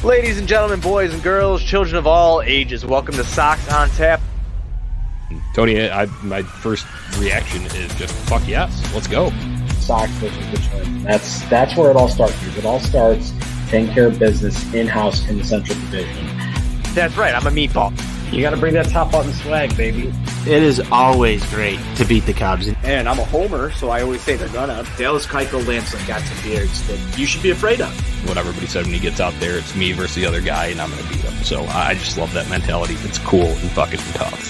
Ladies and gentlemen, boys and girls, children of all ages, welcome to Sox On Tap. Tony, my first reaction is just fuck yes, let's go. Sox versus Richmond. That's where it all starts. Because it all starts taking care of business in-house in the Central Division. That's right, I'm a meatball. You got to bring that top button swag, baby. It is always great to beat the Cubs. And I'm a homer, so I always say they're gonna. Dallas Keuchel Lancelin got some beards that you should be afraid of. What everybody said when he gets out there, it's me versus the other guy, and I'm going to beat him. So I just love that mentality. It's cool and fucking tough.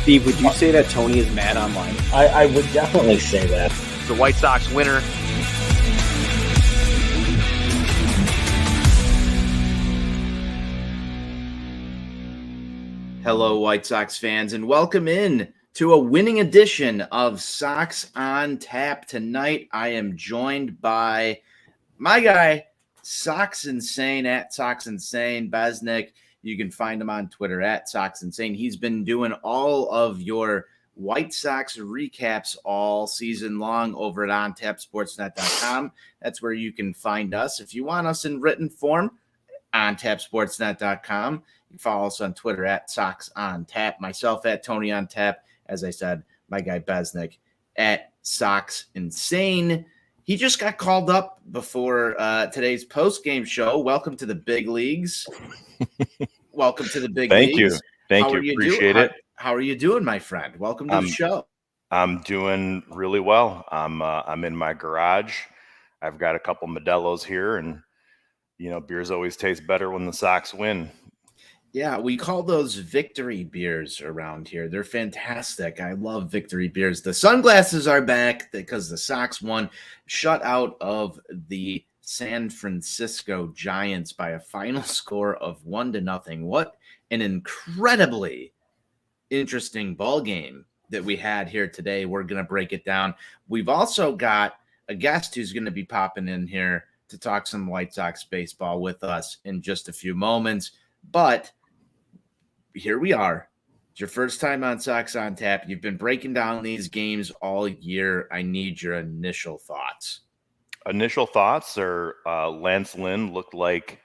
Steve, would you say that Tony is mad online? I would definitely say that. The White Sox winner. Hello, White Sox fans, and welcome in to a winning edition of Sox On Tap. Tonight, I am joined by my guy, Sox Insane, at Sox Insane, Besnick. You can find him on Twitter, at Sox Insane. He's been doing all of your White Sox recaps all season long over at OnTapSportsNet.com. That's where you can find us. If you want us in written form, OnTapSportsNet.com. You can follow us on Twitter at Sox On Tap. Myself at Tony On Tap. As I said, my guy Besnick at Sox Insane. He just got called up before today's post-game show. Welcome to the big leagues. Welcome to the big leagues. Thank you. Appreciate it. How are you doing, my friend? Welcome to the show. I'm doing really well. I'm in my garage. I've got a couple Modelo's here, and beers always taste better when the Sox win. Yeah, we call those victory beers around here. They're fantastic. I love victory beers. The sunglasses are back because the Sox won, shut out of the San Francisco Giants by a final score of 1-0. What an incredibly interesting ball game that we had here today. We're going to break it down. We've also got a guest who's going to be popping in here to talk some White Sox baseball with us in just a few moments. But here we are. It's your first time on Sox On Tap. You've been breaking down these games all year. I need your initial thoughts. Initial thoughts are Lance Lynn looked like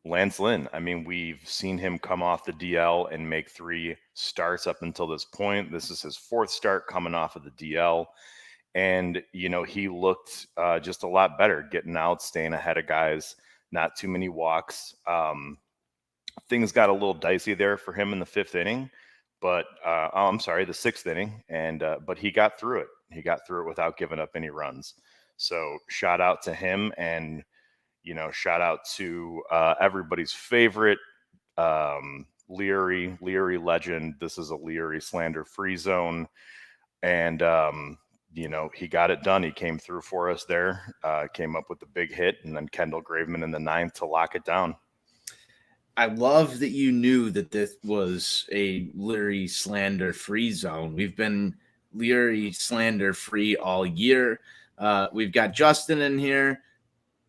Lance Lynn. I mean, we've seen him come off the DL and make 3 starts up until this point. This is his 4th start coming off of the DL. And, he looked just a lot better, getting out, staying ahead of guys, not too many walks. Things got a little dicey there for him in the 5th inning, but the 6th inning. But he got through it. He got through it without giving up any runs. So shout out to him, and, shout out to everybody's favorite Leary legend. This is a Leary slander free zone. And, he got it done. He came through for us there, came up with the big hit, and then Kendall Graveman in the 9th to lock it down. I love that you knew that this was a Leary slander free zone. We've been Leary slander free all year. We've got Justin in here.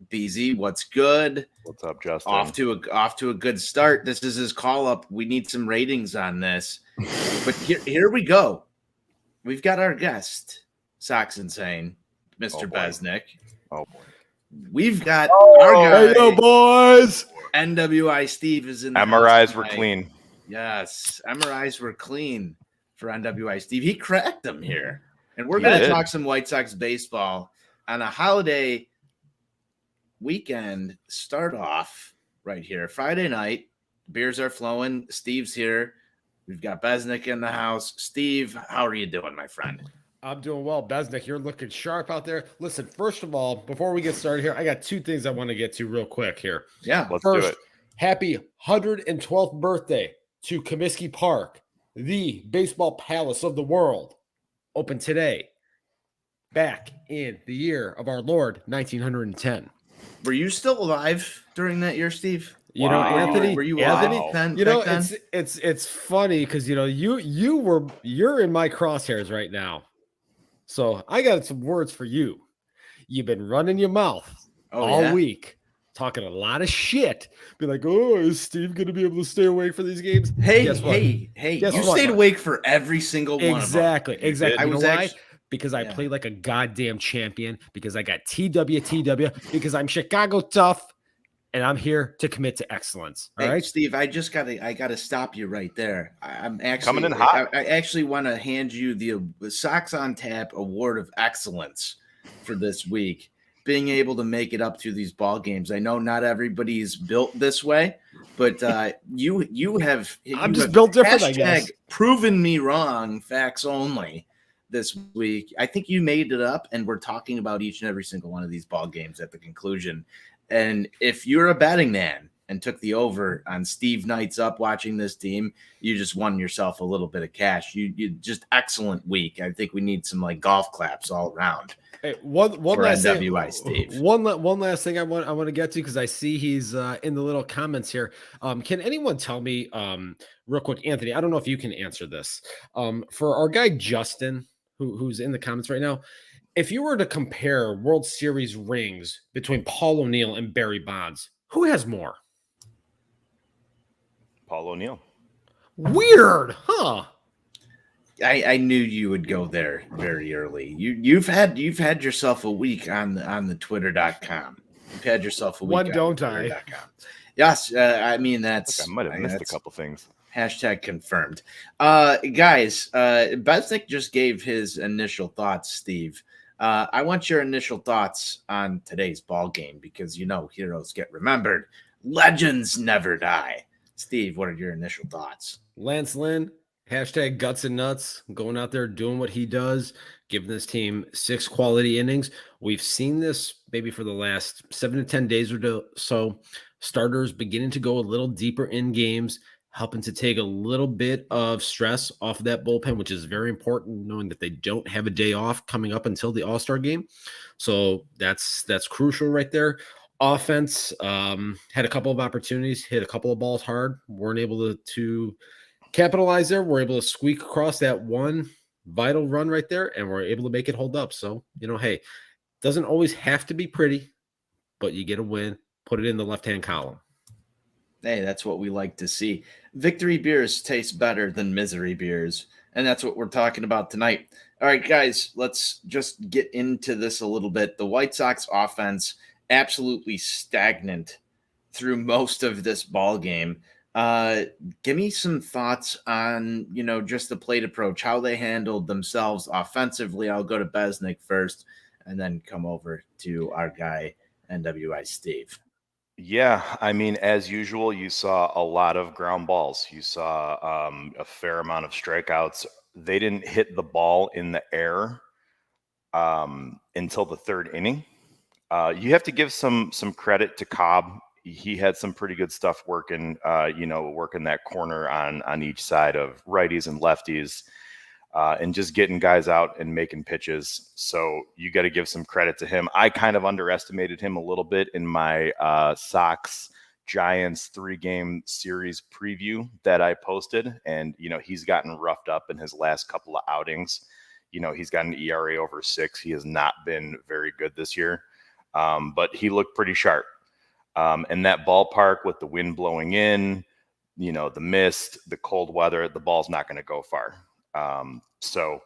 BZ, what's good? What's up, Justin? Off to a good start. This is his call up. We need some ratings on this. But here we go. We've got our guest, Sox Insane, Mr. Besnick. Oh boy. We've got our guy. Hey, boys. NWI Steve is in the MRIs were clean. Yes, MRIs were clean for NWI Steve. He cracked them here. And we're going to talk some White Sox baseball on a holiday weekend. Start off right here. Friday night, beers are flowing. Steve's here. We've got Besnick in the house. Steve, how are you doing, my friend? I'm doing well. Besnick, you're looking sharp out there. Listen, first of all, before we get started here, I got 2 things I want to get to real quick here. Yeah, let's do it. Happy 112th birthday to Comiskey Park, the baseball palace of the world. Open today, back in the year of our Lord, 1910. Were you still alive during that year, Steve? Anthony, were you Anthony? then? It's funny because you're in my crosshairs right now. So I got some words for you. You've been running your mouth all week, talking a lot of shit. Be like, oh, is Steve going to be able to stay awake for these games? Hey, you stayed awake for every single one of them. Exactly. You know why? Because I play like a goddamn champion, because I got TW, because I'm Chicago tough, and I'm here to commit to excellence. All Hey, right, Steve, I gotta stop you right there. I'm actually Coming in hot. I actually want to hand you the Sox on Tap Award of Excellence for this week. Being able to make it up through these ball games. I know not everybody's built this way, but you have I'm just built different, I guess. proven me wrong. Facts only. This week, I think you made it up, and we're talking about each and every single one of these ball games at the conclusion. And if you're a betting man and took the over on Steve Knight's up watching this team, you just won yourself a little bit of cash. You just excellent week. I think we need some like golf claps all around. Hey, one for last NWI, thing, Steve. one last thing I want to get to, because I see he's in the little comments here. Can anyone tell me real quick, Anthony? I don't know if you can answer this. For our guy Justin, who's in the comments right now, if you were to compare World Series rings between Paul O'Neill and Barry Bonds, who has more? Paul O'Neill. Weird, huh? I knew you would go there very early. You've had yourself a week on the Twitter.com. You've had yourself a week. One on don't the I? Twitter.com. Yes, I mean I might have missed a couple things. Hashtag confirmed. Guys, Besnick just gave his initial thoughts, Steve. I want your initial thoughts on today's ball game, because heroes get remembered. Legends never die. Steve, what are your initial thoughts? Lance Lynn, hashtag guts and nuts, going out there doing what he does, giving this team 6 quality innings. We've seen this maybe for the last 7 to 10 days or so. Starters beginning to go a little deeper in games, helping to take a little bit of stress off of that bullpen, which is very important, knowing that they don't have a day off coming up until the All-Star game. So that's crucial right there. Offense had a couple of opportunities, hit a couple of balls hard, weren't able to capitalize there. We're able to squeak across that one vital run right there, and we're able to make it hold up. So, hey, doesn't always have to be pretty, but you get a win, put it in the left-hand column. Hey, that's what we like to see. Victory beers taste better than misery beers, and that's what we're talking about tonight. All right, guys, let's just get into this a little bit. The White Sox offense absolutely stagnant through most of this ball game. Give me some thoughts on, just the plate approach, how they handled themselves offensively. I'll go to Besnick first and then come over to our guy, NWI Steve. Yeah, I mean, as usual, you saw a lot of ground balls. You saw a fair amount of strikeouts. They didn't hit the ball in the air until the 3rd inning. You have to give some credit to Cobb. He had some pretty good stuff working, working that corner on each side of righties and lefties, and just getting guys out and making pitches. So you got to give some credit to him. I kind of underestimated him a little bit in my Sox Giants 3-game series preview that I posted. And, he's gotten roughed up in his last couple of outings. He's got an ERA over 6. He has not been very good this year, but he looked pretty sharp. And that ballpark with the wind blowing in, the mist, the cold weather, the ball's not going to go far. So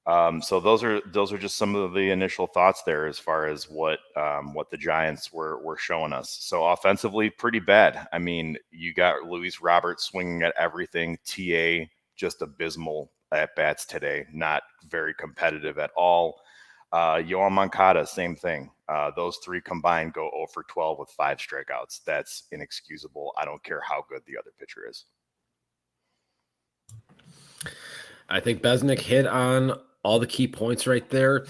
those are just some of the initial thoughts there as far as what the Giants were showing us. So offensively, pretty bad. I mean, you got Luis Robert swinging at everything. TA just abysmal at bats today, not very competitive at all. Yoan Moncada, same thing. Those 3 combined go 0 for 12 with 5 strikeouts. That's inexcusable. I don't care how good the other pitcher is. I think Besnick hit on all the key points right there.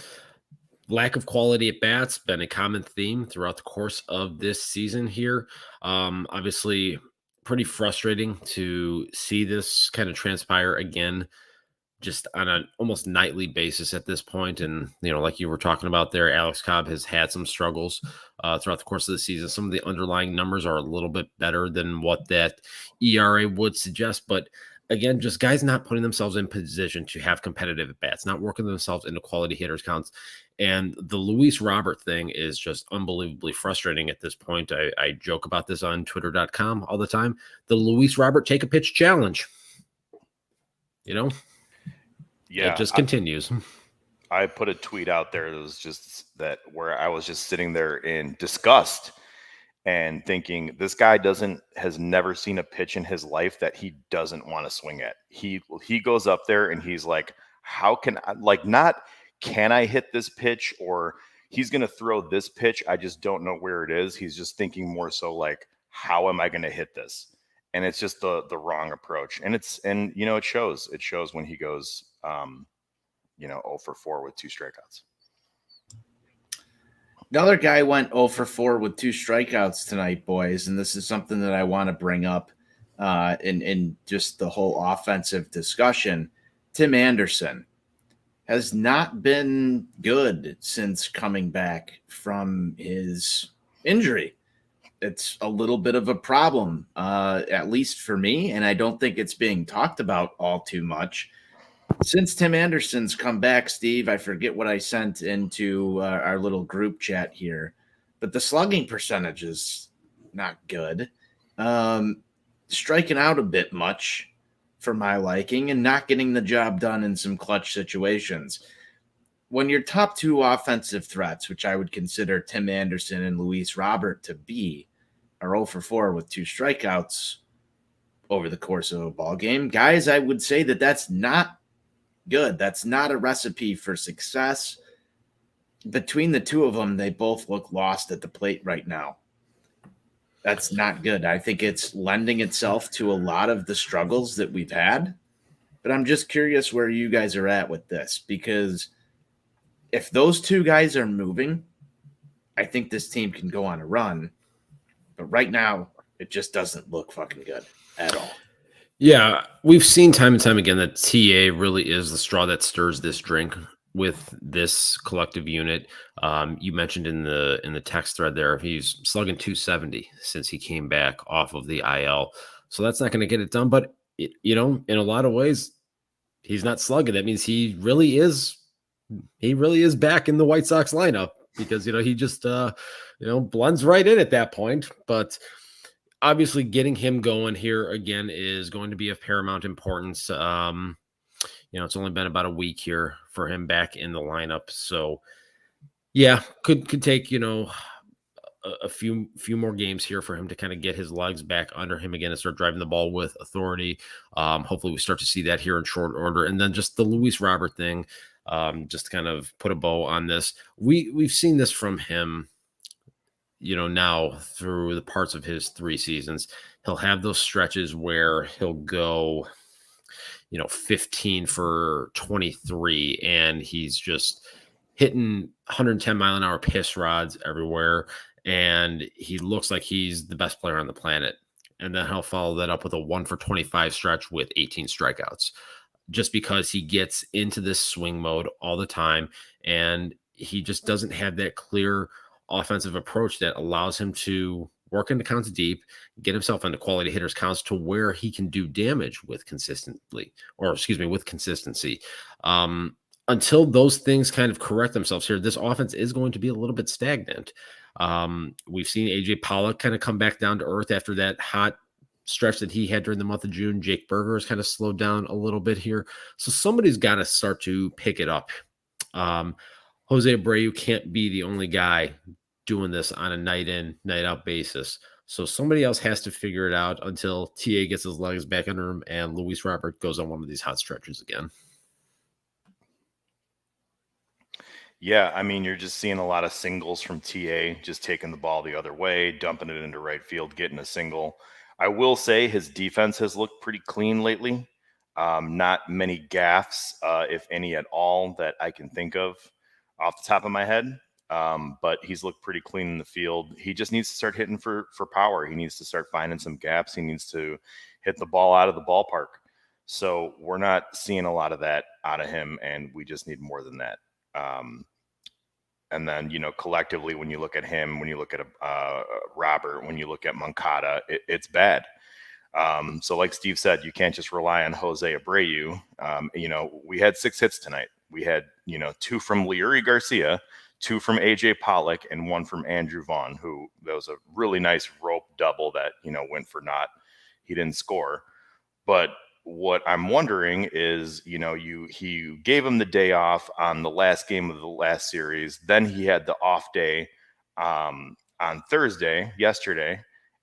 Lack of quality at bats been a common theme throughout the course of this season here. Obviously, pretty frustrating to see this kind of transpire again, just on an almost nightly basis at this point. And, like you were talking about there, Alex Cobb has had some struggles throughout the course of the season. Some of the underlying numbers are a little bit better than what that ERA would suggest, but again, just guys not putting themselves in position to have competitive at bats, not working themselves into quality hitters counts. And the Luis Robert thing is just unbelievably frustrating at this point. I joke about this on Twitter.com all the time. The Luis Robert take a pitch challenge. Yeah, it just continues. I put a tweet out there that was just that where I was just sitting there in disgust. and thinking this guy has never seen a pitch in his life that he doesn't want to swing at. He goes up there and he's like, how can I, like, not can I hit this pitch, or he's going to throw this pitch, I just don't know where it is. He's just thinking more so like, how am I going to hit this? And it's just the wrong approach. And it shows when he goes 0 for 4 with 2 strikeouts. Another guy went 0 for 4 with 2 strikeouts tonight, boys, and this is something that I want to bring up in just the whole offensive discussion. Tim Anderson has not been good since coming back from his injury. It's a little bit of a problem, at least for me, and I don't think it's being talked about all too much. Since Tim Anderson's come back, Steve, I forget what I sent into our little group chat here, but the slugging percentage is not good. Striking out a bit much for my liking and not getting the job done in some clutch situations. When your top 2 offensive threats, which I would consider Tim Anderson and Luis Robert to be, are 0 for 4 with 2 strikeouts over the course of a ball game, guys, I would say that that's not good. That's not a recipe for success. Between the 2 of them, they both look lost at the plate right now. That's not good. I think it's lending itself to a lot of the struggles that we've had. But I'm just curious where you guys are at with this, because if those 2 guys are moving, I think this team can go on a run. But right now, it just doesn't look fucking good at all. Yeah, we've seen time and time again that TA really is the straw that stirs this drink with this collective unit. You mentioned in the text thread there, he's slugging 270 since he came back off of the IL. So that's not going to get it done. But, in a lot of ways, he's not slugging. That means he really is back in the White Sox lineup, because, he just, blends right in at that point. But obviously getting him going here again is going to be of paramount importance. It's only been about a week here for him back in the lineup. So yeah, could take, a few more games here for him to kind of get his legs back under him again and start driving the ball with authority. Hopefully we start to see that here in short order. And then just the Luis Robert thing, just to kind of put a bow on this. We've seen this from him, now through the parts of his 3 seasons. He'll have those stretches where he'll go, 15 for 23, and he's just hitting 110-mile-an-hour piss rods everywhere, and he looks like he's the best player on the planet. And then he'll follow that up with a 1 for 25 stretch with 18 strikeouts, just because he gets into this swing mode all the time, and he just doesn't have that clear offensive approach that allows him to work into counts deep, get himself into quality hitters counts to where he can do damage with consistency. Until those things kind of correct themselves here, this offense is going to be a little bit stagnant. We've seen AJ Pollock kind of come back down to earth after that hot stretch that he had during the month of June. Jake Berger has kind of slowed down a little bit here. So somebody's got to start to pick it up. Jose Abreu can't be the only guy doing this on a night in, night out basis. So somebody else has to figure it out until TA gets his legs back under him and Luis Robert goes on one of these hot stretches again. Yeah, I mean, you're just seeing a lot of singles from TA, just taking the ball the other way, dumping it into right field, getting a single. I will say his defense has looked pretty clean lately. Not many gaffes, if any at all, that I can think of off the top of my head. But he's looked pretty clean in the field. He just needs to start hitting for power. He needs to start finding some gaps. He needs to hit the ball out of the ballpark. So we're not seeing a lot of that out of him, and we just need more than that. And then, collectively, when you look at him, when you look at Robert, when you look at Moncada, it's bad. So like Steve said, you can't just rely on Jose Abreu. We had 6 hits tonight. We had, 2 from Leury Garcia, 2 from AJ Pollock, and 1 from Andrew Vaughn, who that was a really nice rope double that, went for naught. He didn't score. But what I'm wondering is, he gave him the day off on the last game of the last series. Then he had the off day on on Thursday, yesterday,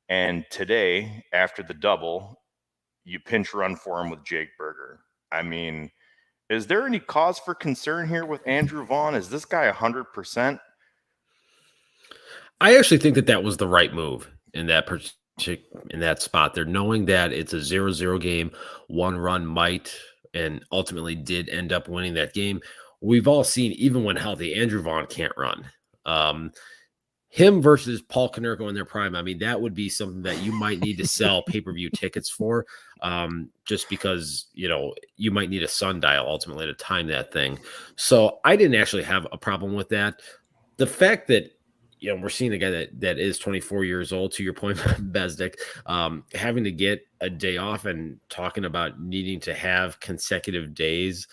and today after the double, you pinch run for him with Jake Berger. I mean, is there any cause for concern here with Andrew Vaughn? Is this guy 100%? I actually think that was the right move in that spot there, knowing that it's a 0-0 game, one run might and ultimately did end up winning that game. We've all seen, even when healthy, Andrew Vaughn can't run. Him versus Paul Konerko in their prime, I mean, that would be something that you might need to sell pay-per-view tickets for, just because, you might need a sundial ultimately to time that thing. So I didn't actually have a problem with that. The fact that, we're seeing a guy that is 24 years old, to your point, Besnick, having to get a day off and talking about needing to have consecutive days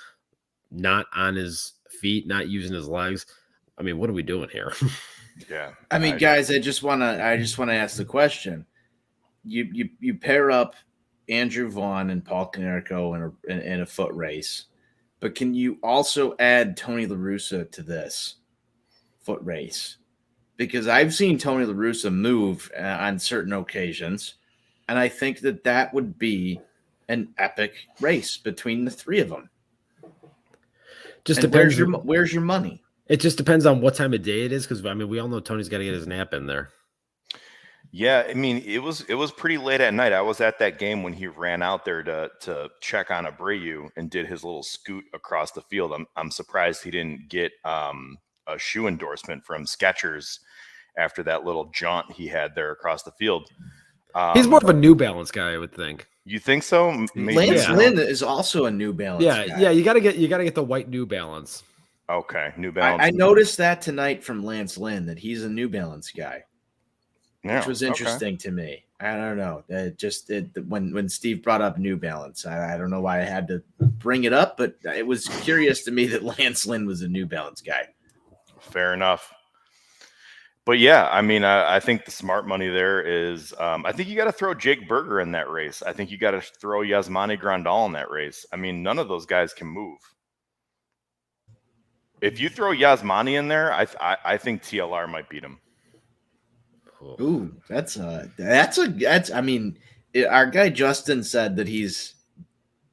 not on his feet, not using his legs. I mean, what are we doing here? Yeah. I mean, guys, I just want to ask the question. You pair up Andrew Vaughn and Paul Konerko in a foot race, but can you also add Tony La Russa to this foot race? Because I've seen Tony La Russa move on certain occasions, and I think that would be an epic race between the three of them. Just and depends. Where's your money? It just depends on what time of day it is, because I mean, we all know Tony's got to get his nap in there. Yeah, I mean, it was pretty late at night. I was at that game when he ran out there to check on Abreu and did his little scoot across the field. I'm surprised he didn't get a shoe endorsement from Skechers after that little jaunt he had there across the field. He's more of a New Balance guy, I would think. You think so? Maybe. Lance Lynn is also a New Balance guy. Yeah, you gotta get the white New Balance. Okay, New Balance. I noticed that tonight from Lance Lynn that he's a New Balance guy, which was interesting to me. I don't know. When Steve brought up New Balance, I don't know why I had to bring it up, but it was curious to me that Lance Lynn was a New Balance guy. Fair enough. But yeah, I mean, I think the smart money there is, I think you got to throw Jake Berger in that race. I think you got to throw Yasmani Grandal in that race. I mean, none of those guys can move. If you throw Yasmani in there, I think TLR might beat him. Ooh, I mean, our guy Justin said that he's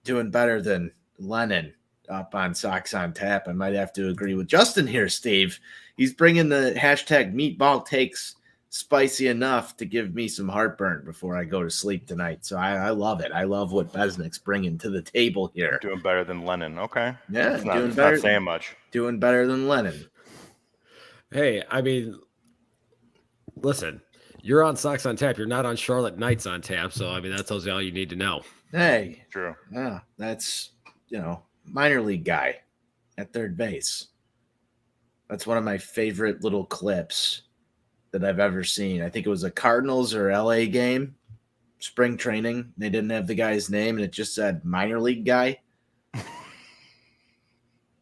doing better than Lennon up on Sox on Tap. I might have to agree with Justin here, Steve. He's bringing the hashtag meatball takes spicy enough to give me some heartburn before I go to sleep tonight. So I love it. I love what Besnick's bringing to the table here. Doing better than Lennon. Okay. Yeah. Doing better. Not saying much. Doing better than Lennon. Hey, I mean, listen, you're on Sox on Tap. You're not on Charlotte Knights on Tap. So, I mean, that tells you all you need to know. Hey. True. Yeah. That's, minor league guy at third base. That's one of my favorite little clips that I've ever seen. I think it was a Cardinals or LA game, spring training. They didn't have the guy's name, and it just said minor league guy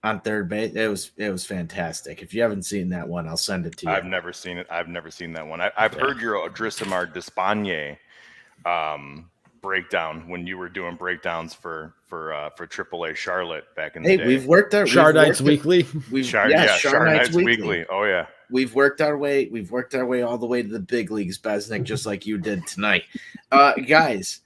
on third base. It was fantastic. If you haven't seen that one, I'll send it to you. I've never seen it. I've never seen that one. I've heard your Odrisamar Despaigne breakdown when you were doing breakdowns for AAA Charlotte back in the day. We've worked our Nights Weekly. Char Nights Weekly. Oh yeah. We've worked our way all the way to the big leagues, Besnick, just like you did tonight. Guys,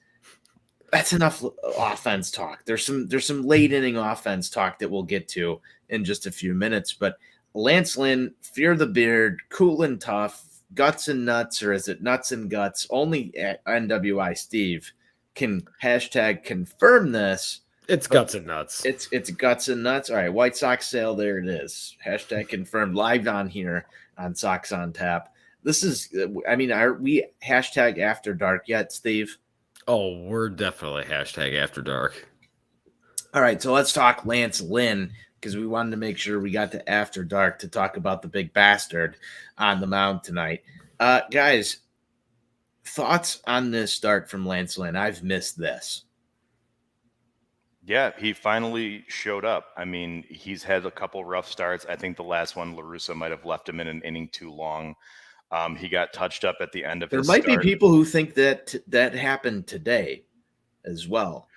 that's enough offense talk. There's some late inning offense talk that we'll get to in just a few minutes. But Lance Lynn, Fear the Beard, cool and tough, guts and nuts, or is it nuts and guts? Only at NWI Steve can hashtag confirm this. It's guts and nuts. It's guts and nuts. All right, White Sox sale. There it is. Hashtag confirmed live on here on Sox on Tap. This is, I mean, are we hashtag after dark yet, Steve? Oh, we're definitely hashtag after dark. All right, so let's talk Lance Lynn, because we wanted to make sure we got to after dark to talk about the big bastard on the mound tonight. Guys, thoughts on this start from Lance Lynn? I've missed this. Yeah, he finally showed up. I mean, he's had a couple rough starts. I think the last one, La Russa might have left him in an inning too long. He got touched up at the end of his start. There might be people who think that happened today as well.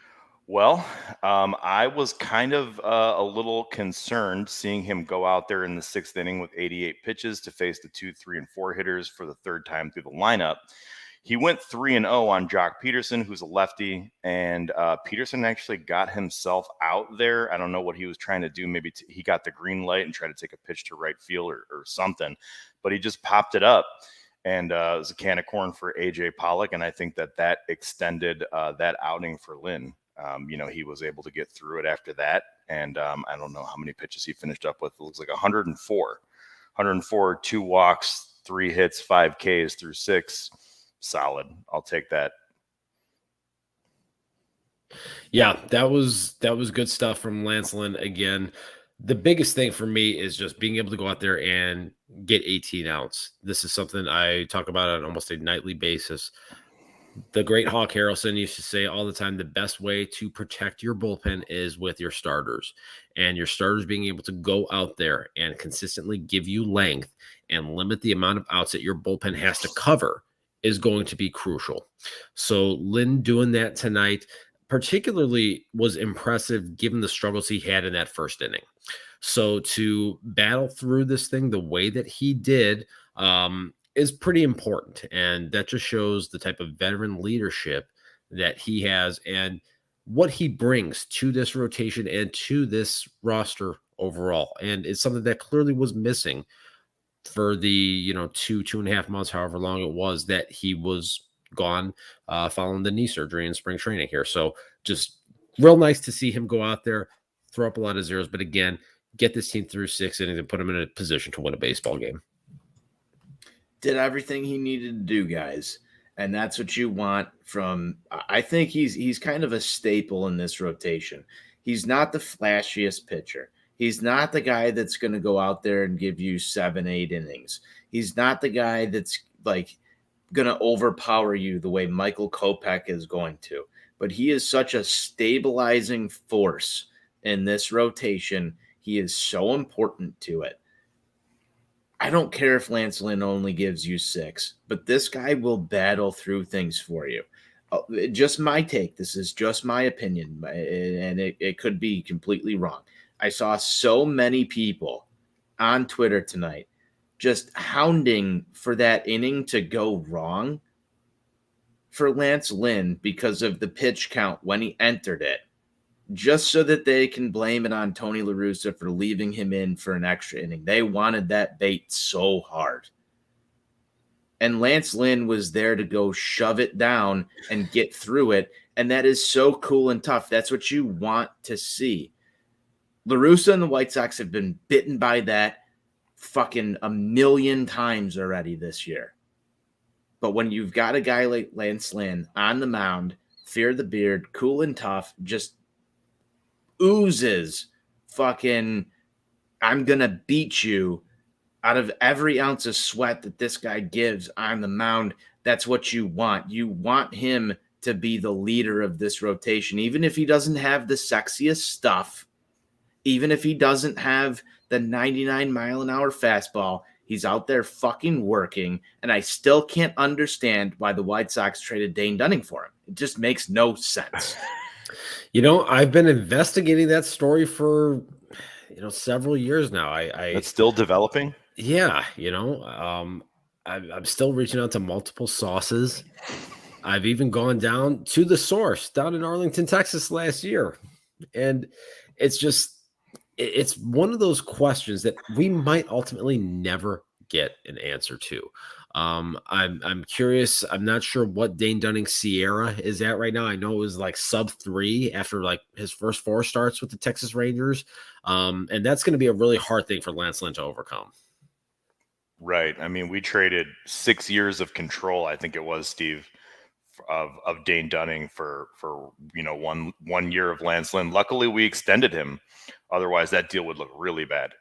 Well, I was kind of a little concerned seeing him go out there in the sixth inning with 88 pitches to face the 2, 3, and 4 hitters for the third time through the lineup. He went 3-0 on Jock Peterson, who's a lefty, and Peterson actually got himself out there. I don't know what he was trying to do. Maybe he got the green light and tried to take a pitch to right field or something, but he just popped it up. And it was a can of corn for A.J. Pollock, and I think that extended that outing for Lynn. He was able to get through it after that, and I don't know how many pitches he finished up with. It looks like 104, 2 walks, 3 hits, 5 Ks through 6. Solid. I'll take that. Yeah, that was good stuff from Lance Lynn again. The biggest thing for me is just being able to go out there and get 18 outs. This is something I talk about on almost a nightly basis. The great Hawk Harrelson used to say all the time, the best way to protect your bullpen is with your starters, and your starters being able to go out there and consistently give you length and limit the amount of outs that your bullpen has to cover is going to be crucial. So Lynn doing that tonight particularly was impressive given the struggles he had in that first inning. So to battle through this thing the way that he did is pretty important. And that just shows the type of veteran leadership that he has and what he brings to this rotation and to this roster overall. And it's something that clearly was missing for the 2.5 months, however long it was that he was gone following the knee surgery in spring training here. So just real nice to see him go out there, throw up a lot of zeros, but again, get this team through 6 innings and put him in a position to win a baseball game. Did everything he needed to do, guys. And that's what you want from, I think he's kind of a staple in this rotation. He's not the flashiest pitcher. He's not the guy that's going to go out there and give you 7, 8 innings. He's not the guy that's like going to overpower you the way Michael Kopech is going to. But he is such a stabilizing force in this rotation. He is so important to it. I don't care if Lance Lynn only gives you 6, but this guy will battle through things for you. Just my take. This is just my opinion, and it could be completely wrong. I saw so many people on Twitter tonight just hounding for that inning to go wrong for Lance Lynn because of the pitch count when he entered it, just so that they can blame it on Tony La Russa for leaving him in for an extra inning. They wanted that bait so hard. And Lance Lynn was there to go shove it down and get through it, and that is so cool and tough. That's what you want to see. La Russa and the White Sox have been bitten by that fucking a million times already this year. But when you've got a guy like Lance Lynn on the mound, fear the beard, cool and tough, just oozes fucking, I'm going to beat you out of every ounce of sweat that this guy gives on the mound. That's what you want. You want him to be the leader of this rotation, even if he doesn't have the sexiest stuff, even if he doesn't have the 99-mile-an-hour fastball. He's out there fucking working, and I still can't understand why the White Sox traded Dane Dunning for him. It just makes no sense. I've been investigating that story for several years now. It's still developing. Yeah, I'm still reaching out to multiple sources. I've even gone down to the source down in Arlington, Texas last year, and it's one of those questions that we might ultimately never get an answer to. I'm curious. I'm not sure what Dane Dunning's Sierra is at right now. I know it was like sub 3 after like his first 4 starts with the Texas Rangers. And that's going to be a really hard thing for Lance Lynn to overcome. Right. I mean, we traded 6 years of control, I think it was, Steve, of Dane Dunning for one year of Lance Lynn. Luckily, we extended him. Otherwise, that deal would look really bad.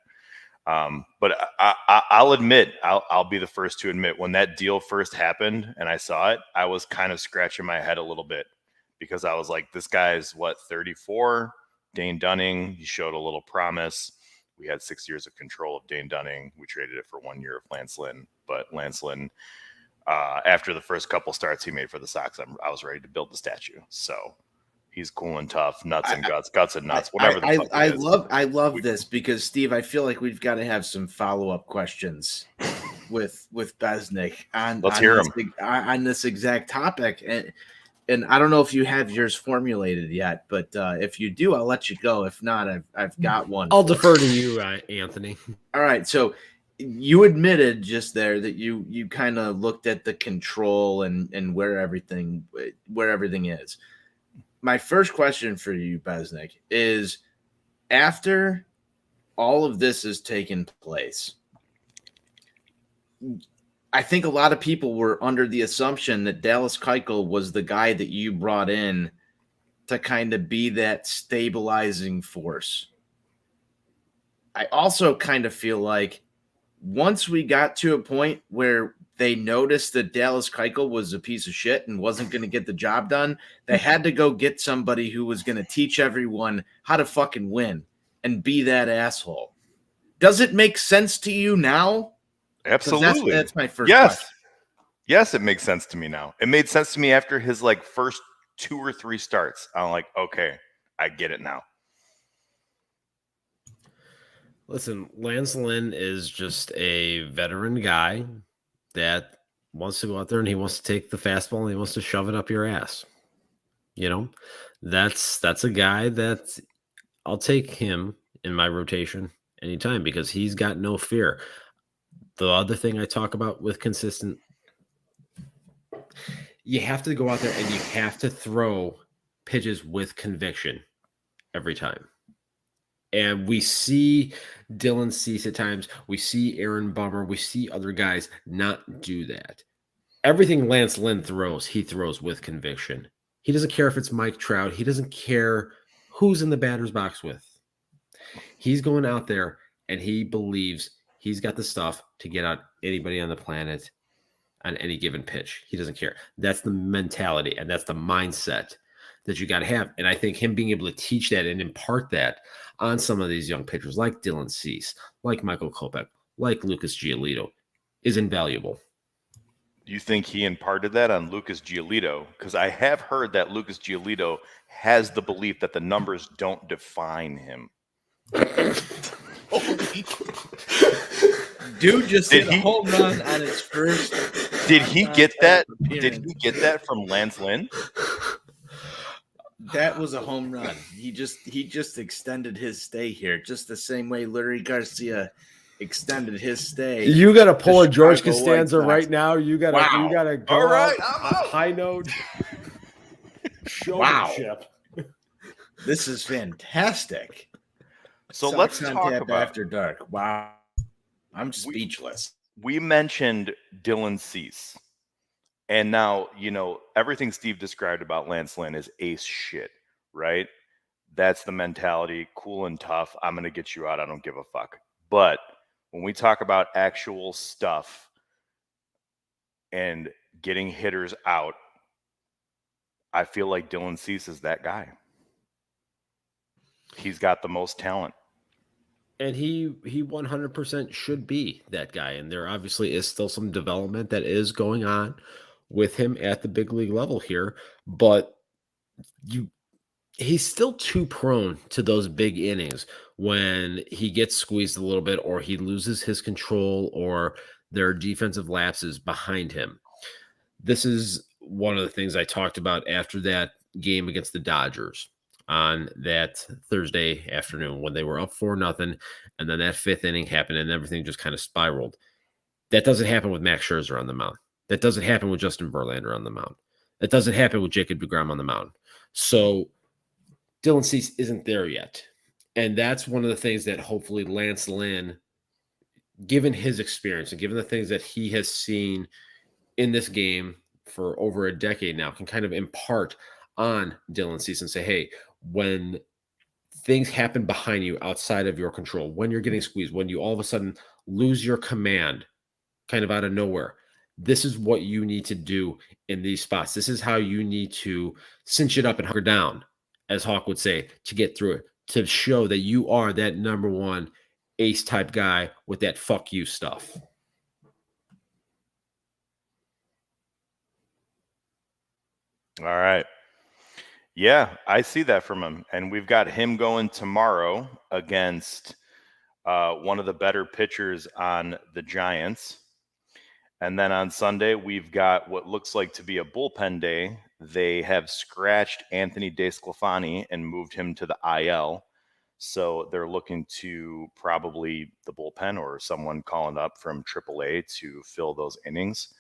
But I'll admit, I'll be the first to admit, when that deal first happened and I saw it, I was kind of scratching my head a little bit because I was like, this guy's 34, Dane Dunning. He showed a little promise. We had 6 years of control of Dane Dunning. We traded it for 1 year of Lance Lynn. But Lance Lynn, after the first couple starts he made for the Sox, I was ready to build the statue. So He's cool and tough, nuts and guts, guts and nuts, whatever the fuck it is. I love this because Steve, I feel like we've got to have some follow-up questions with Besnick Let's hear him on this exact topic. And I don't know if you have yours formulated yet, but if you do, I'll let you go. If not, I've got one. I'll defer to you, Anthony. All right. So you admitted just there that you kind of looked at the control and where everything is. My first question for you, Besnick, is after all of this has taken place, I think a lot of people were under the assumption that Dallas Keuchel was the guy that you brought in to kind of be that stabilizing force. I also kind of feel like once we got to a point where they noticed that Dallas Keuchel was a piece of shit and wasn't going to get the job done, they had to go get somebody who was going to teach everyone how to fucking win and be that asshole. Does it make sense to you now? Absolutely. That's my first question. Yes, it makes sense to me now. It made sense to me after his first 2 or 3 starts. I'm like, okay, I get it now. Listen, Lance Lynn is just a veteran guy that wants to go out there and he wants to take the fastball and he wants to shove it up your ass. You know, that's a guy that I'll take him in my rotation anytime because he's got no fear. The other thing I talk about with consistent, you have to go out there and you have to throw pitches with conviction every time. And we see Dylan Cease at times. We see Aaron Bummer. We see other guys not do that. Everything Lance Lynn throws, he throws with conviction. He doesn't care if it's Mike Trout. He doesn't care who's in the batter's box with. He's going out there and he believes he's got the stuff to get out anybody on the planet on any given pitch. He doesn't care. That's the mentality and that's the mindset that you got to have. And I think him being able to teach that and impart that on some of these young pitchers like Dylan Cease, like Michael Kopech, like Lucas Giolito is invaluable. Do you think he imparted that on Lucas Giolito? Because I have heard that Lucas Giolito has the belief that the numbers don't define him. Dude just hit a home run on his first. Did he get that? Did he get that from Lance Lynn? That was a home run. He just extended his stay here, just the same way Larry Garcia extended his stay. You got to pull a George Costanza right now. You got to go all right, out high note. Showmanship. Wow. This is fantastic. So Sox let's on talk Tap about After Dark. Wow. I'm speechless. We mentioned Dylan Cease. And now, everything Steve described about Lance Lynn is ace shit, right? That's the mentality, cool and tough. I'm going to get you out. I don't give a fuck. But when we talk about actual stuff and getting hitters out, I feel like Dylan Cease is that guy. He's got the most talent. And he 100% should be that guy. And there obviously is still some development that is going on with him at the big league level here, but he's still too prone to those big innings when he gets squeezed a little bit or he loses his control or there are defensive lapses behind him. This is one of the things I talked about after that game against the Dodgers on that Thursday afternoon when they were up 4-0, and then that 5th inning happened and everything just kind of spiraled. That doesn't happen with Max Scherzer on the mound. That doesn't happen with Justin Verlander on the mound. That doesn't happen with Jacob deGrom on the mound. So Dylan Cease isn't there yet. And that's one of the things that hopefully Lance Lynn, given his experience and given the things that he has seen in this game for over a decade now, can kind of impart on Dylan Cease and say, hey, when things happen behind you outside of your control, when you're getting squeezed, when you all of a sudden lose your command kind of out of nowhere, this is what you need to do in these spots. This is how you need to cinch it up and hunker down, as Hawk would say, to get through it, to show that you are that number one ace type guy with that fuck you stuff. All right. Yeah, I see that from him. And we've got him going tomorrow against one of the better pitchers on the Giants. And then on Sunday, we've got what looks like to be a bullpen day. They have scratched Anthony DeSclafani and moved him to the IL. So they're looking to probably the bullpen or someone calling up from AAA to fill those innings.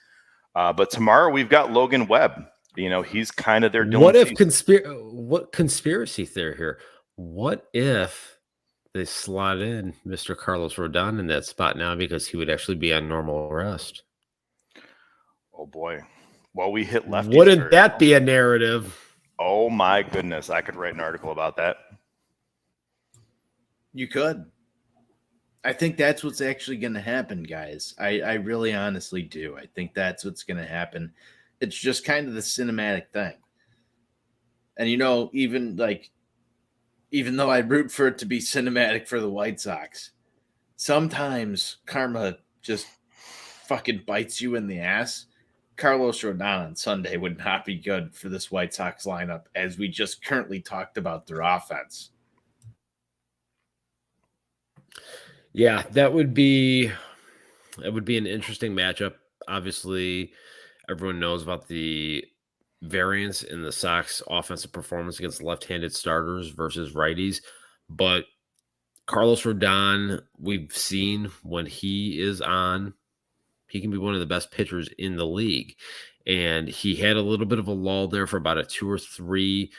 But tomorrow we've got Logan Webb. You know, he's kind of their Dylan What if Cease. what conspiracy theory here? What if they slot in Mr. Carlos Rodon in that spot now because he would actually be on normal rest? Oh boy. Well, we hit lefties. Wouldn't that be a narrative? Oh my goodness. I could write an article about that. You could. I think that's what's actually going to happen, guys. I really honestly do. I think that's what's going to happen. It's just kind of the cinematic thing. And, you know, even though I root for it to be cinematic for the White Sox, sometimes karma just fucking bites you in the ass. Carlos Rodon on Sunday would not be good for this White Sox lineup, as we just currently talked about their offense. Yeah, that would be an interesting matchup. Obviously, everyone knows about the variance in the Sox offensive performance against left-handed starters versus righties, but Carlos Rodon, we've seen when he is on, he can be one of the best pitchers in the league. And he had a little bit of a lull there for about a 2 or 3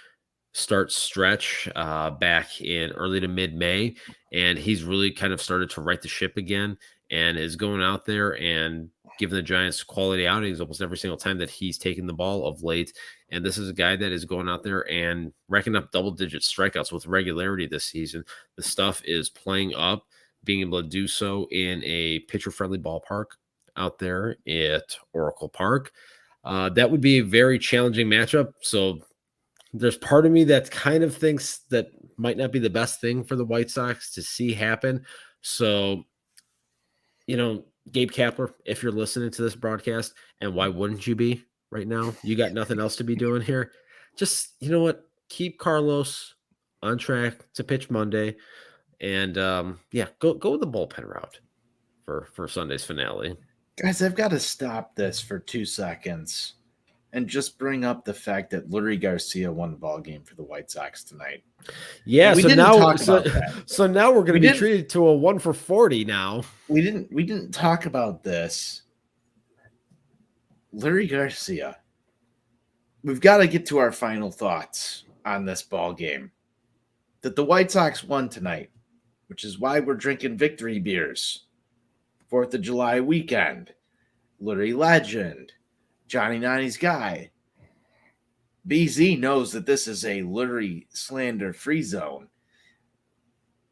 start stretch back in early to mid-May, and he's really kind of started to right the ship again and is going out there and giving the Giants quality outings almost every single time that he's taken the ball of late. And this is a guy that is going out there and racking up double-digit strikeouts with regularity this season. The stuff is playing up, being able to do so in a pitcher-friendly ballpark out there at Oracle Park. That would be a very challenging matchup. So there's part of me that kind of thinks that might not be the best thing for the White Sox to see happen. So, you know, Gabe Kapler, if you're listening to this broadcast, and why wouldn't you be right now? You got nothing else to be doing here. Just, you know what? Keep Carlos on track to pitch Monday. And go with the bullpen route for Sunday's finale. Guys, I've got to stop this for 2 seconds and just bring up the fact that Lurie Garcia won the ball game for the White Sox tonight. Yeah, so now we're going to be treated to a 1 for 40 now. We didn't talk about this. Lurie Garcia. We've got to get to our final thoughts on this ball game. That the White Sox won tonight, which is why we're drinking victory beers. 4th of July weekend. Lurie legend. Johnny Nani's guy. BZ knows that this is a Lurie slander free zone.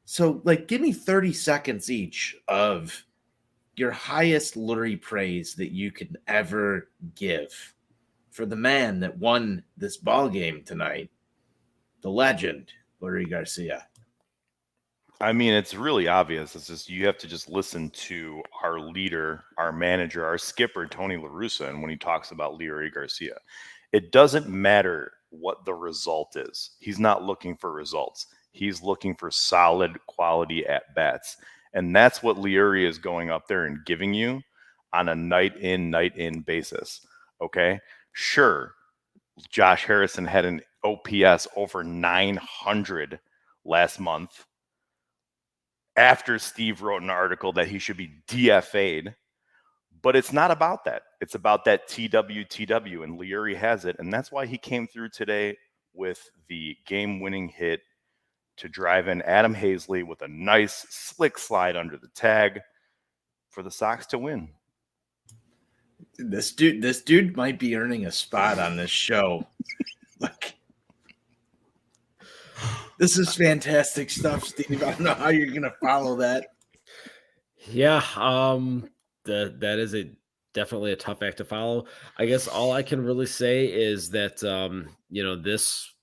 So, give me 30 seconds each of your highest Lurie praise that you could ever give for the man that won this ball game tonight, the legend, Lurie Garcia. I mean, it's really obvious. It's just you have to just listen to our leader, our manager, our skipper, Tony La Russa, and when he talks about Lurie Garcia. It doesn't matter what the result is. He's not looking for results. He's looking for solid quality at-bats. And that's what Lurie is going up there and giving you on a night-in basis, okay? Sure, Josh Harrison had an OPS over 900 last month, after Steve wrote an article that he should be DFA'd. But it's not about that. It's about that TW, and Lurie has it. And that's why he came through today with the game-winning hit to drive in Adam Hazley with a nice, slick slide under the tag for the Sox to win. This dude might be earning a spot on this show. This is fantastic stuff, Steve. I don't know how you're going to follow that. Yeah, that is definitely a tough act to follow. I guess all I can really say is that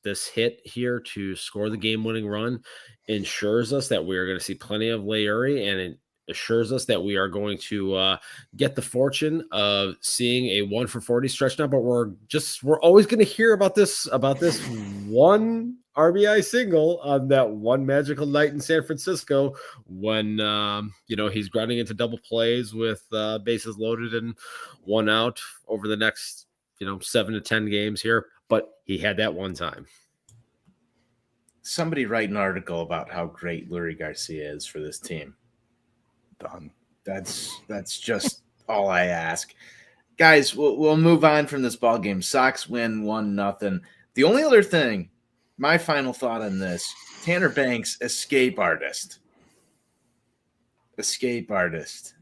this hit here to score the game-winning run ensures us that we are going to see plenty of Lurie, and assures us that we are going to get the fortune of seeing a 1-for-40 stretch now, but we're always going to hear about this one RBI single on that one magical night in San Francisco when he's grinding into double plays with bases loaded and one out over the next 7 to 10 games here, but he had that one time. Somebody write an article about how great Lurie Garcia is for this team. Done. That's just all I ask. Guys, we'll move on from this ball game. Sox win 1-0. The only other thing, my final thought on this, Tanner Banks, escape artist. Escape artist.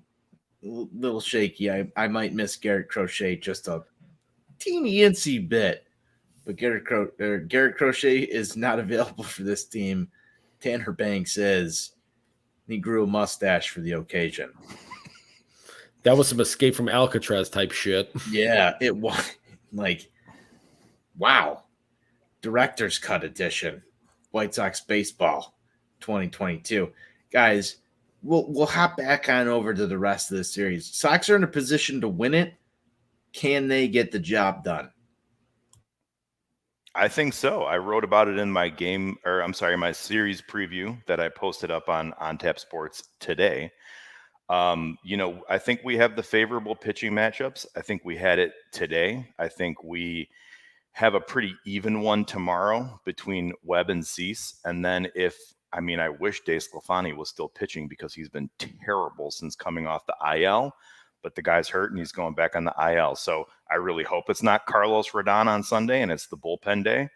Little shaky. I might miss Garrett Crochet just a teeny-incy bit. But Garrett Crochet is not available for this team. Tanner Banks is. He grew a mustache for the occasion. That was some Escape from Alcatraz type shit. Yeah, it was like, wow. Director's Cut edition. White Sox baseball 2022. Guys, we'll hop back on over to the rest of the series. Sox are in a position to win it. Can they get the job done? I think so. I wrote about it in my my series preview that I posted up on Tap Sports today. I think we have the favorable pitching matchups. I think we had it today. I think we have a pretty even one tomorrow between Webb and Cease. And then I wish DeSclafani was still pitching because he's been terrible since coming off the IL. But the guy's hurt and he's going back on the IL. So I really hope it's not Carlos Rodon on Sunday and it's the bullpen day.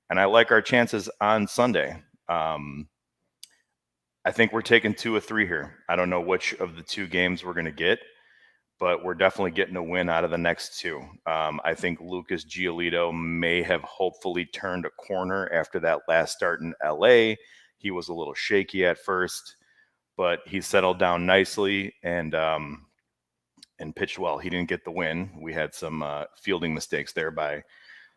And I like our chances on Sunday. I think we're taking 2 or 3 here. I don't know which of the 2 games we're going to get, but we're definitely getting a win out of the next 2. I think Lucas Giolito may have hopefully turned a corner after that last start in LA. He was a little shaky at first, but he settled down nicely and pitched well. He didn't get the win. We had some fielding mistakes there by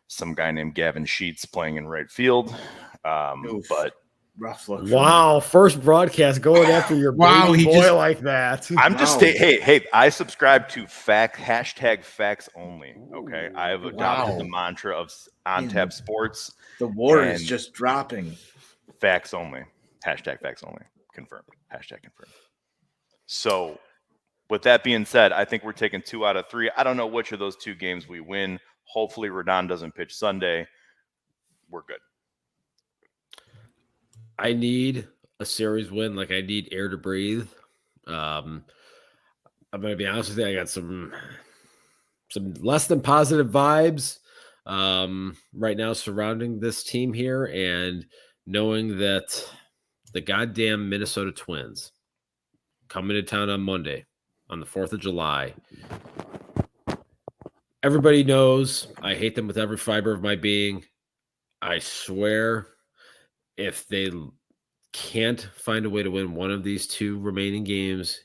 some guy named Gavin Sheets playing in right field. But rough look. Wow, first broadcast going after your baby boy like that. I'm just hey, I subscribe to hashtag facts only. Okay, I have adopted the mantra of On Tap Sports. The war is just dropping. Facts only. Hashtag facts only. Confirmed. Hashtag confirmed. So, with that being said, I think we're taking 2 out of 3. I don't know which of those 2 games we win. Hopefully, Rodon doesn't pitch Sunday. We're good. I need a series win. Like I need air to breathe. I'm going to be honest with you. I got some less than positive vibes right now surrounding this team here, and knowing that the goddamn Minnesota Twins coming to town on Monday on the 4th of July. Everybody knows I hate them with every fiber of my being. I swear, if they can't find a way to win one of these 2 remaining games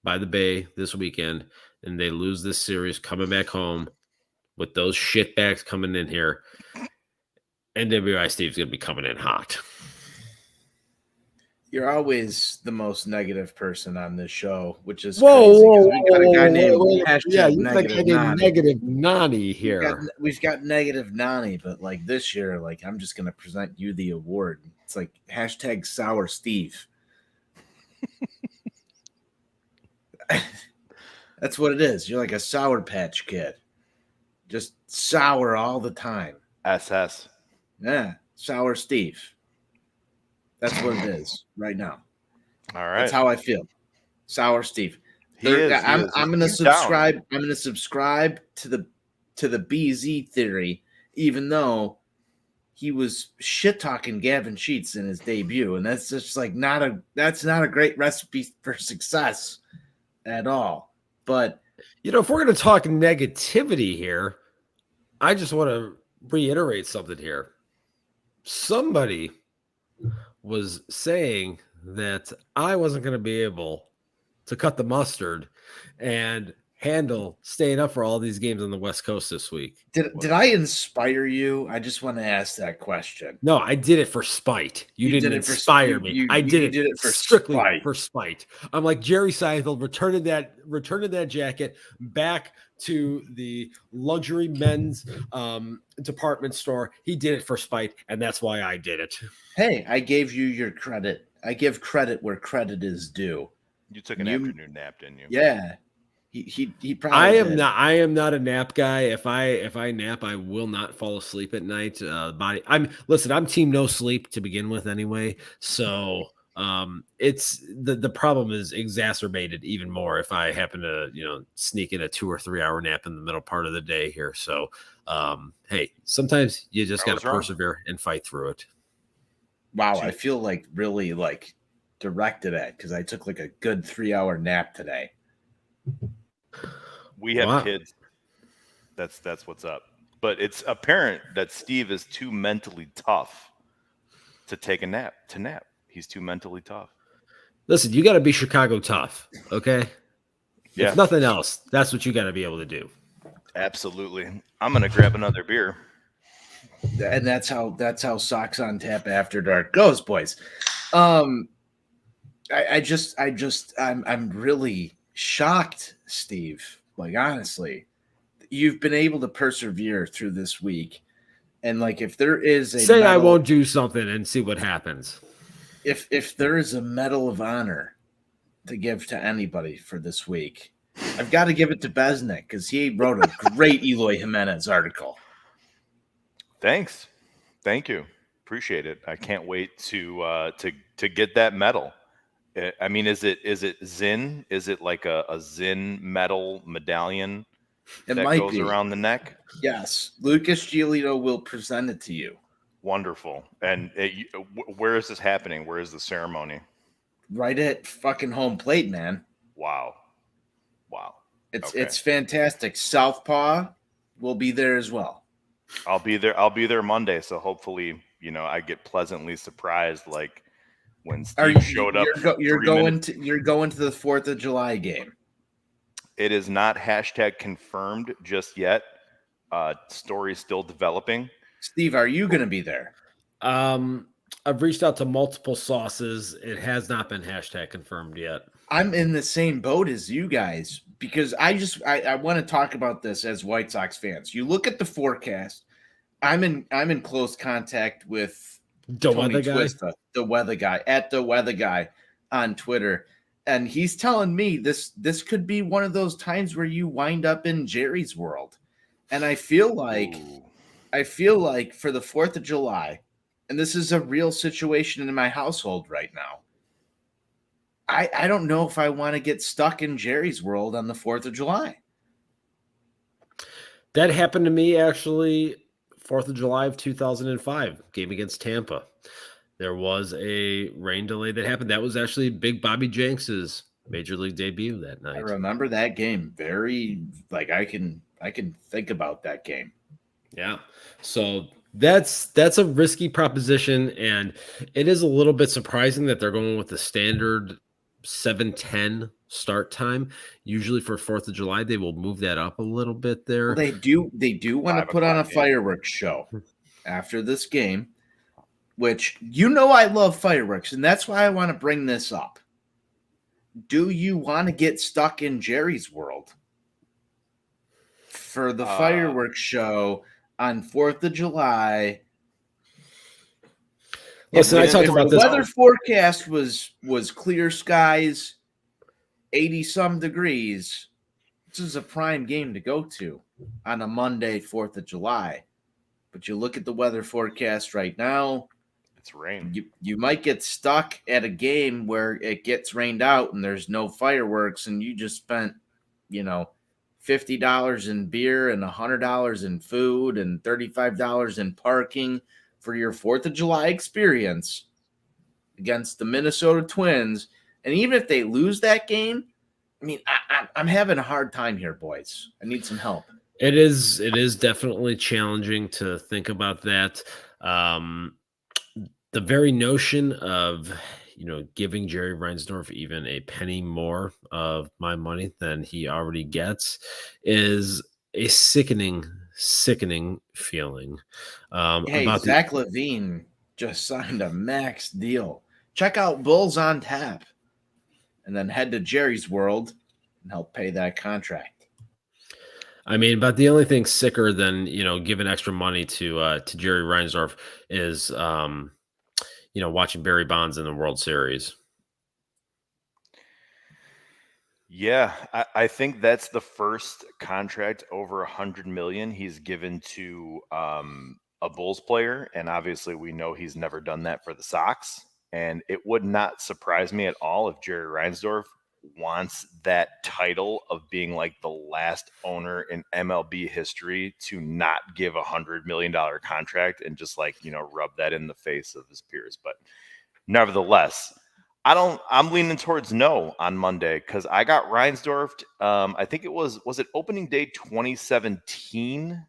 by the Bay this weekend, and they lose this series coming back home with those shitbags coming in here, NWI Steve's going to be coming in hot. You're always the most negative person on this show, which is crazy. We got a guy named Negative Nani here. We've got Negative Nani, but like this year, like I'm just going to present you the award. It's like hashtag Sour Steve. That's what it is. You're like a Sour Patch Kid. Just sour all the time. SS. Yeah, Sour Steve. That's what it is right now. All right. That's how I feel. Sour Steve. I'm going to subscribe. I'm going to subscribe to the BZ theory, even though he was shit talking Gavin Sheets in his debut, and that's just like that's not a great recipe for success at all. But if we're going to talk negativity here, I just want to reiterate something here. Somebody was saying that I wasn't going to be able to cut the mustard and handle staying up for all these games on the West Coast this week. Did I inspire you? I just want to ask that question. No, I did it for spite. You didn't did it for inspire me. I did it for strictly spite. for spite. I'm like Jerry Seinfeld returning that jacket back to the luxury men's department store. He did it for spite, and that's why I did it. Hey, I gave you your credit. I give credit where credit is due. You took an afternoon nap, didn't you? Yeah. He probably I am not a nap guy. If I nap, I will not fall asleep at night. I'm team no sleep to begin with anyway. So it's the problem is exacerbated even more if I happen to, sneak in a 2 or 3 hour nap in the middle part of the day here. So hey, sometimes you just got to persevere and fight through it. Wow, I feel like really like directed at because I took like a good 3 hour nap today. We have kids. That's what's up. But it's apparent that Steve is too mentally tough to take a nap. He's too mentally tough. Listen, you got to be Chicago tough, okay? Yeah. If nothing else, that's what you got to be able to do. Absolutely. I'm gonna grab another beer. And that's how Sox on Tap After Dark goes, boys. I'm really shocked, Steve. Like, honestly, you've been able to persevere through this week. And like, if there is I won't do something and see what happens. If there is a medal of honor to give to anybody for this week, I've got to give it to Besnick because he wrote a great Eloy Jimenez article. Thanks. Thank you. Appreciate it. I can't wait to get that medal. I mean, is it Zinn? Is it like a Zinn medal medallion that goes around the neck? Yes. Lucas Giolito will present it to you. Wonderful. And where is this happening? Where is the ceremony? Right at fucking home plate, man. Wow. It's fantastic. Southpaw will be there as well. I'll be there Monday, so hopefully, I get pleasantly surprised like when Steve showed up. You're going to the 4th of July game. It is not # confirmed just yet. Story's still developing. Steve, are you going to be there? I've reached out to multiple sources. It has not been # confirmed yet. I'm in the same boat as you guys because I want to talk about this as White Sox fans. You look at the forecast. I'm in close contact with the weather guy at the weather guy on Twitter, and he's telling me this could be one of those times where you wind up in Jerry's world, and I feel like for the 4th of July, and this is a real situation in my household right now. I don't know if I want to get stuck in Jerry's world on the 4th of July. That happened to me actually 4th of July of 2005, game against Tampa. There was a rain delay that happened. That was actually Big Bobby Jenks's major league debut that night. I remember that game very I can think about that game. Yeah. So that's a risky proposition, and it is a little bit surprising that they're going with the standard 7:10 start time. Usually for 4th of July, they will move that up a little bit there. Well, they do want to put on a fireworks show after this game, which I love fireworks, and that's why I want to bring this up. Do you want to get stuck in Jerry's world for the fireworks show on 4th of July? Listen, I talked about this. The weather forecast was clear skies, 80-some degrees. This is a prime game to go to on a Monday, 4th of July. But you look at the weather forecast right now, it's rain. You might get stuck at a game where it gets rained out and there's no fireworks, and you just spent, $50 in beer and $100 in food and $35 in parking for your 4th of July experience against the Minnesota Twins. And even if they lose that game, I mean, I'm having a hard time here, boys. I need some help. It is definitely challenging to think about that. The very notion of, giving Jerry Reinsdorf even a penny more of my money than he already gets is a sickening feeling. Hey, About the Zach LaVine just signed a max deal. Check out Bulls on Tap, and then head to Jerry's World and help pay that contract. But the only thing sicker than giving extra money to Jerry Reinsdorf is watching Barry Bonds in the World Series. Yeah, I think that's the first contract over $100 million he's given to a Bulls player, and obviously we know he's never done that for the Sox. And it would not surprise me at all if Jerry Reinsdorf wants that title of being like the last owner in MLB history to not give $100 million contract and just rub that in the face of his peers. But nevertheless, I'm leaning towards no on Monday because I got Reinsdorf. I think it was it opening day 2017?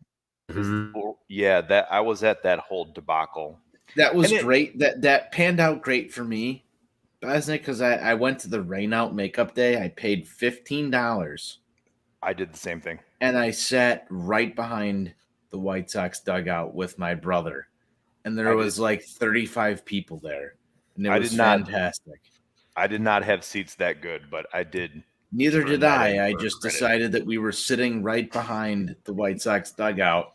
Yeah, that I was at that whole debacle. That was great. That panned out great for me, Besnick, because I went to the rain out makeup day. I paid $15. I did the same thing. And I sat right behind the White Sox dugout with my brother. And there was like 35 people there. And it was fantastic. I did not have seats that good, but I did. Neither did I. I just decided that we were sitting right behind the White Sox dugout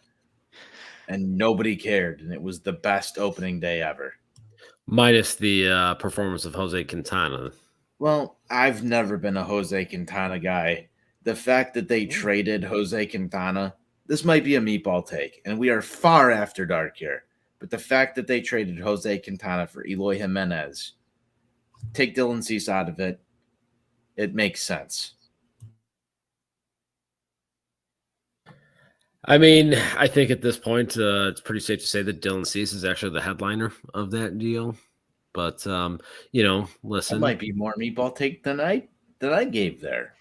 and nobody cared. And it was the best opening day ever. Minus the performance of Jose Quintana. Well, I've never been a Jose Quintana guy. The fact that they traded Jose Quintana, this might be a meatball take, and we are far after dark here. But the fact that they traded Jose Quintana for Eloy Jimenez, take Dylan Cease out of it, it makes sense. I think at this point, it's pretty safe to say that Dylan Cease is actually the headliner of that deal. But listen, that might be more meatball take than I gave there.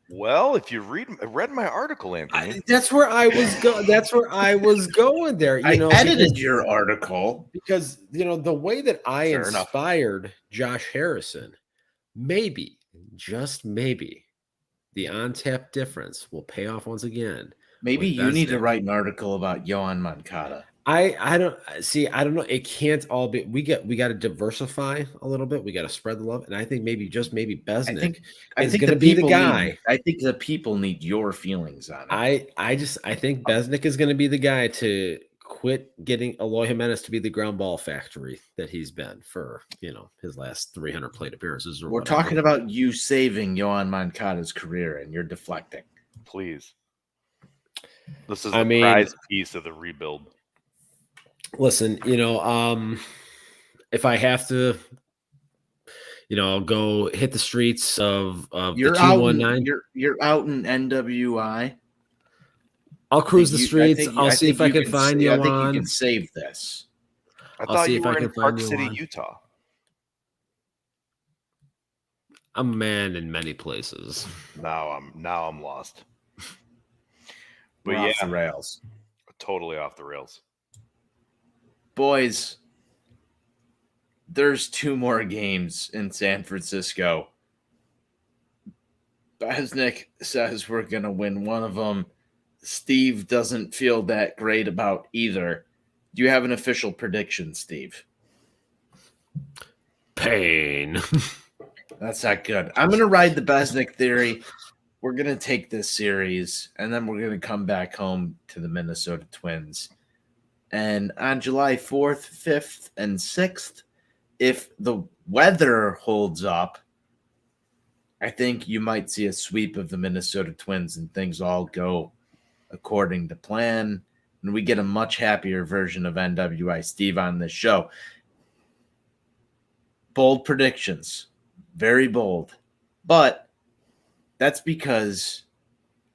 Well, if you read my article, Anthony, that's where I was going. That's where I was going there. I edited your article because the way that I inspired Josh Harrison, maybe, just maybe, the on-tap difference will pay off once again. Maybe you need to write an article about Yohan Moncada. I don't know. It can't all be. We got to diversify a little bit. We got to spread the love, and I think maybe Besnick is going to be the guy. I think the people need your feelings on it. I think Besnick is going to be the guy to quit getting Eloy Jimenez to be the ground ball factory that he's been for his last 300 plate appearances. We're talking about you saving Yohan Moncada's career, and you're deflecting. Please, this is the prize piece of the rebuild. Listen, if I have to, I'll go hit the streets of you're the 219. You're out in NWI. I'll cruise the streets. I'll see if I can find you. I think you can save this. I thought you were in Park City, Utah. I'm a man in many places. Now I'm lost. But off the rails. Totally off the rails. Boys, there's 2 more games in San Francisco. Besnick says we're going to win one of them. Steve doesn't feel that great about either. Do you have an official prediction, Steve? Pain. That's not good. I'm going to ride the Besnick theory. We're going to take this series, and then we're going to come back home to the Minnesota Twins. And on July 4th, 5th, and 6th, if the weather holds up, I think you might see a sweep of the Minnesota Twins and things all go according to plan. And we get a much happier version of NWI Steve on this show. Bold predictions. Very bold. But that's because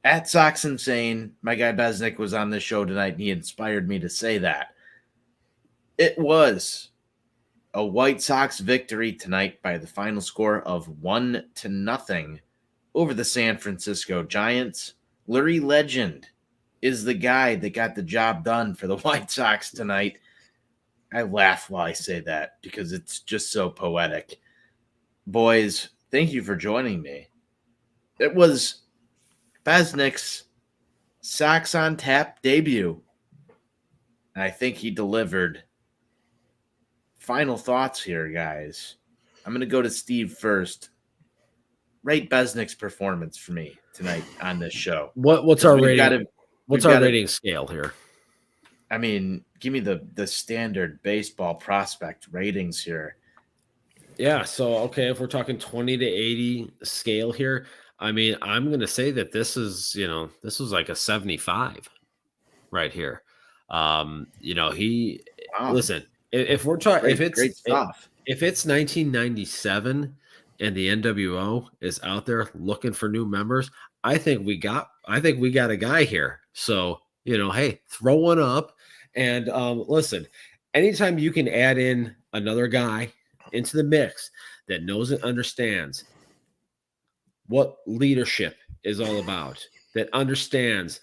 at Sox Insane, my guy Besnick was on this show tonight, and he inspired me to say that. It was a White Sox victory tonight by the final score of 1-0 over the San Francisco Giants. Larry Legend is the guy that got the job done for the White Sox tonight. I laugh while I say that because it's just so poetic. Boys, thank you for joining me. It was Besnick's Sox on Tap debut. And I think he delivered. Final thoughts here, guys. I'm going to go to Steve first. Rate Besnick's performance for me tonight on this show. What's our rating? What's our rating scale here? I mean, give me the standard baseball prospect ratings here. Yeah, so okay, if we're talking 20 to 80 scale here, I mean, I'm going to say that this is like a 75 right here. Wow. Listen, if we're talking Great stuff. if it's 1997 and the NWO is out there looking for new members, I think we got a guy here. So, hey, throw one up. And listen, anytime you can add in another guy into the mix that knows and understands what leadership is all about, that understands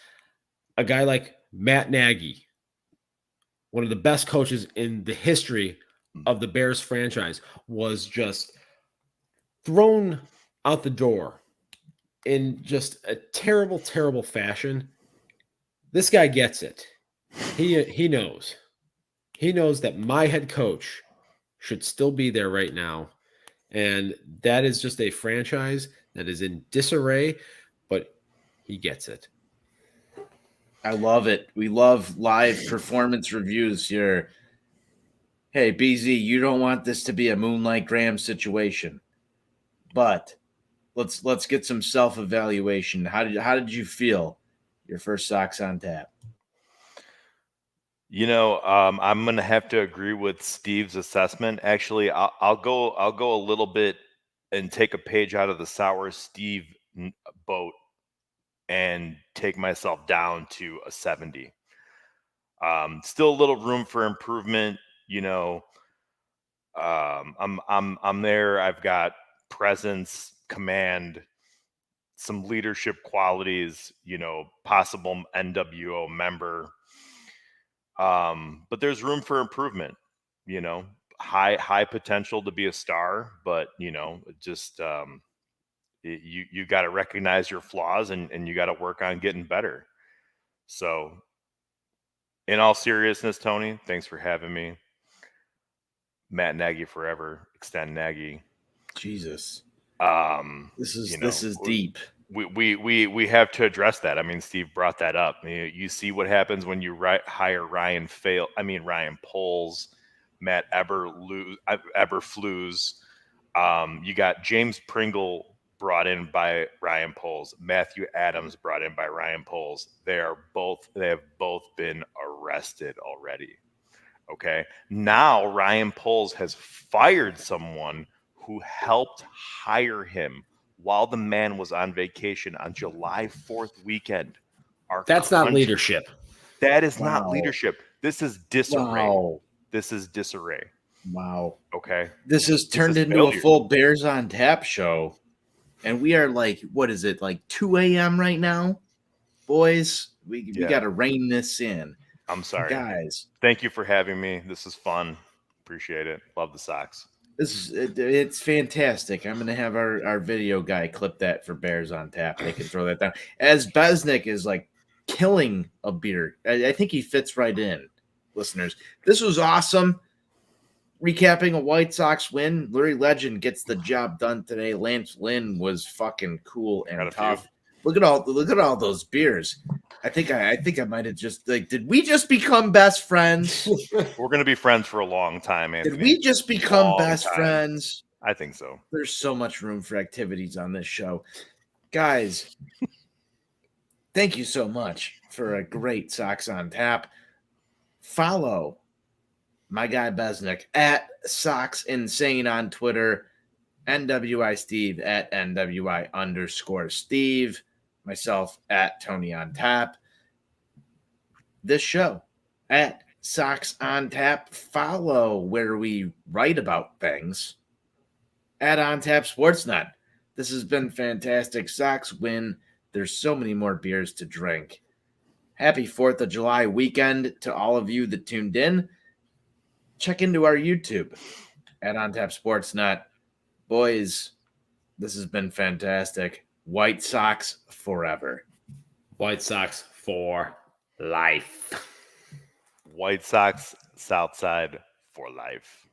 a guy like Matt Nagy, one of the best coaches in the history of the Bears franchise, was just thrown out the door in just a terrible, terrible fashion. This guy gets it. He knows. He knows that my head coach should still be there right now. And that is just a franchise that is in disarray, but he gets it. I love it. We love live performance reviews here. Hey, BZ, you don't want this to be a Moonlight Graham situation, but let's get some self-evaluation. How did you feel your first Sox on Tap? I'm going to have to agree with Steve's assessment. Actually, I'll go a little bit and take a page out of the sour Steve boat and take myself down to a 70. Still a little room for improvement. I'm there. I've got presence, command, some leadership qualities, possible NWO member. But there's room for improvement, high potential to be a star, but just you got to recognize your flaws and you got to work on getting better. So in all seriousness, Tony, thanks for having me. Matt Nagy forever, extend Nagy. Jesus. This is deep. We have to address that. I mean, Steve brought that up. You see what happens when you hire Ryan Poles, Matt Eberflus. You got James Pringle brought in by Ryan Poles, Matthew Adams brought in by Ryan Poles. They have both been arrested already. Okay. Now Ryan Poles has fired someone who helped hire him while the man was on vacation on July 4th weekend. That's not leadership. That is not leadership. This is disarray. Wow. This is disarray. Wow. Okay. This has turned into failure. A full Bears on Tap show. And we are like, what is it, like 2 a.m. right now? Boys, we got to rein this in. I'm sorry. Guys. Thank you for having me. This is fun. Appreciate it. Love the Sox. It's fantastic. I'm going to have our video guy clip that for Bears on Tap. They can throw that down. As Besnick is like killing a beer. I think he fits right in, listeners. This was awesome. Recapping a White Sox win. Larry Legend gets the job done today. Lance Lynn was fucking cool and tough. Look at all those beers. I think I might have just did we just become best friends? We're gonna be friends for a long time, Anthony. Did we just become best friends? I think so. There's so much room for activities on this show. Guys, thank you so much for a great Sox on Tap. Follow my guy Besnick at Sox Insane on Twitter, NWI Steve at NWI_Steve, myself at Tony on Tap. This show at Sox on Tap. Follow where we write about things at On Tap Sportsnet. This has been fantastic. Sox win. There's so many more beers to drink. Happy 4th of July weekend to all of you that tuned in. check into our YouTube at On Tap Sportsnet. Boys, this has been fantastic. White Sox forever. White Sox for life. White Sox Southside for life.